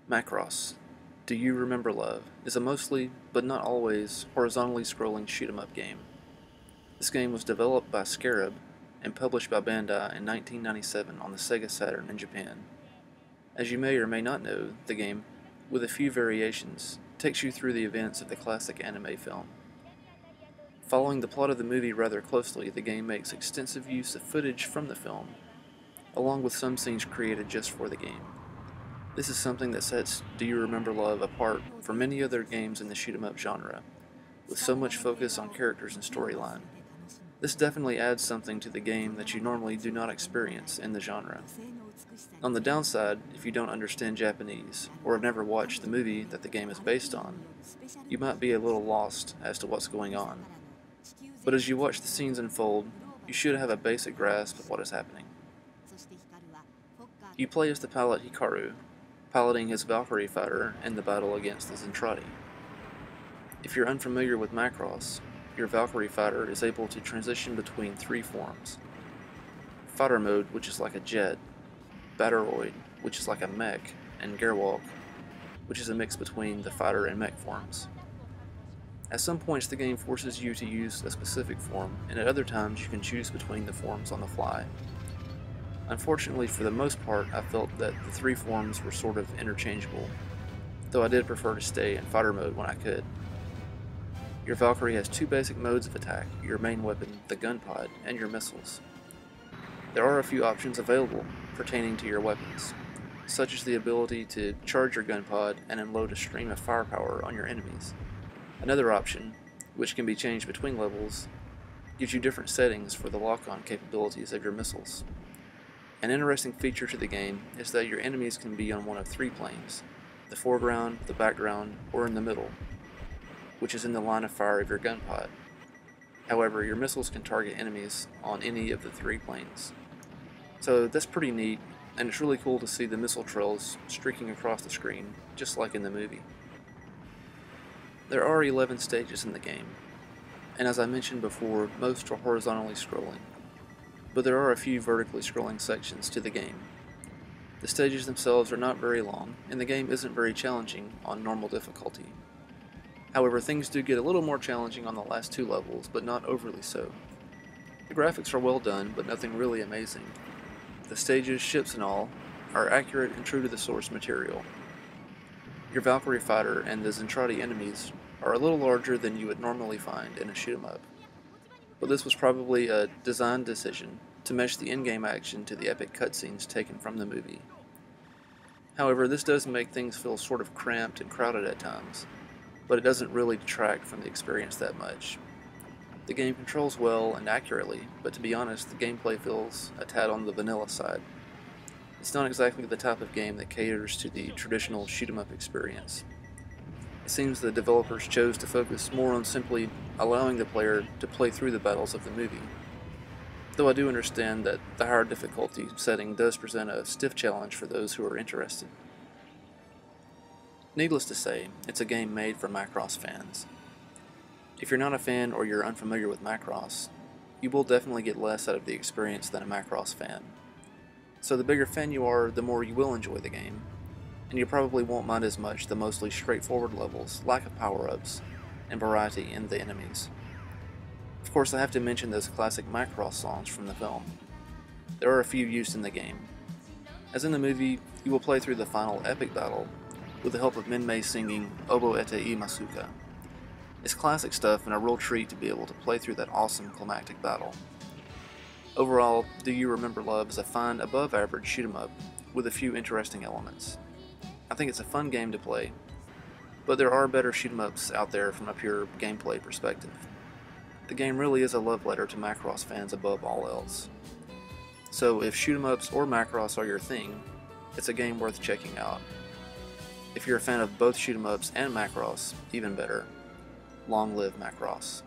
Macross, Do You Remember Love is a mostly, but not always, horizontally scrolling shoot-'em-up game. This game was developed by Scarab and published by Bandia in 1997 on the Sega Saturn in Japan. As you may or may not know, the game, with a few variations, takes you through the events of the classic anime film. Following the plot of the movie rather closely, the game makes extensive use of footage from the film, along with some scenes created just for the game. This is something that sets Do You Remember Love apart from many other games in the shoot-'em-up genre, with so much focus on characters and storyline. This definitely adds something to the game that you normally do not experience in the genre. On the downside, if you don't understand Japanese, or have never watched the movie that the game is based on, you might be a little lost as to what's going on. But as you watch the scenes unfold, you should have a basic grasp of what is happening. You play as the pilot Hikaru, piloting his Valkyrie fighter in the battle against the Zentradi. If you're unfamiliar with Macross, your Valkyrie fighter is able to transition between three forms: Fighter Mode, which is like a jet, Battleroid, which is like a mech, and Gerwalk, which is a mix between the fighter and mech forms. At some points the game forces you to use a specific form, and at other times you can choose between the forms on the fly. Unfortunately, for the most part, I felt that the three forms were sort of interchangeable, though I did prefer to stay in fighter mode when I could. Your Valkyrie has two basic modes of attack: your main weapon, the gun pod, and your missiles. There are a few options available pertaining to your weapons, such as the ability to charge your gun pod and unload a stream of firepower on your enemies. Another option, which can be changed between levels, gives you different settings for the lock-on capabilities of your missiles. An interesting feature to the game is that your enemies can be on one of three planes: the foreground, the background, or in the middle, which is in the line of fire of your gun pod. However, your missiles can target enemies on any of the three planes. So that's pretty neat, and it's really cool to see the missile trails streaking across the screen, just like in the movie. There are 11 stages in the game, and as I mentioned before, most are horizontally scrolling, but there are a few vertically scrolling sections to the game. The stages themselves are not very long, and the game isn't very challenging on normal difficulty. However, things do get a little more challenging on the last two levels, but not overly so. The graphics are well done, but nothing really amazing. The stages, ships and all, are accurate and true to the source material. Your Valkyrie fighter and the Zentradi enemies are a little larger than you would normally find in a shoot-'em-up, but this was probably a design decision to mesh the in-game action to the epic cutscenes taken from the movie. However, this does make things feel sort of cramped and crowded at times, but it doesn't really detract from the experience that much. The game controls well and accurately, but to be honest, the gameplay feels a tad on the vanilla side. It's not exactly the type of game that caters to the traditional shoot-'em-up experience. It seems the developers chose to focus more on simply allowing the player to play through the battles of the movie, though I do understand that the higher difficulty setting does present a stiff challenge for those who are interested. Needless to say, it's a game made for Macross fans. If you're not a fan or you're unfamiliar with Macross, you will definitely get less out of the experience than a Macross fan. So the bigger fan you are, the more you will enjoy the game, and you probably won't mind as much the mostly straightforward levels, lack of power-ups, and variety in the enemies. Of course, I have to mention those classic Macross songs from the film. There are a few used in the game. As in the movie, you will play through the final epic battle with the help of Minmay singing Oboete Imasu. It's classic stuff and a real treat to be able to play through that awesome climactic battle. Overall, Do You Remember Love is a fine, above-average shoot-'em-up with a few interesting elements. I think it's a fun game to play, but there are better shoot-'em-ups out there from a pure gameplay perspective. The game really is a love letter to Macross fans above all else. So if shoot-'em-ups or Macross are your thing, it's a game worth checking out. If you're a fan of both shoot-'em-ups and Macross, even better. Long live Macross.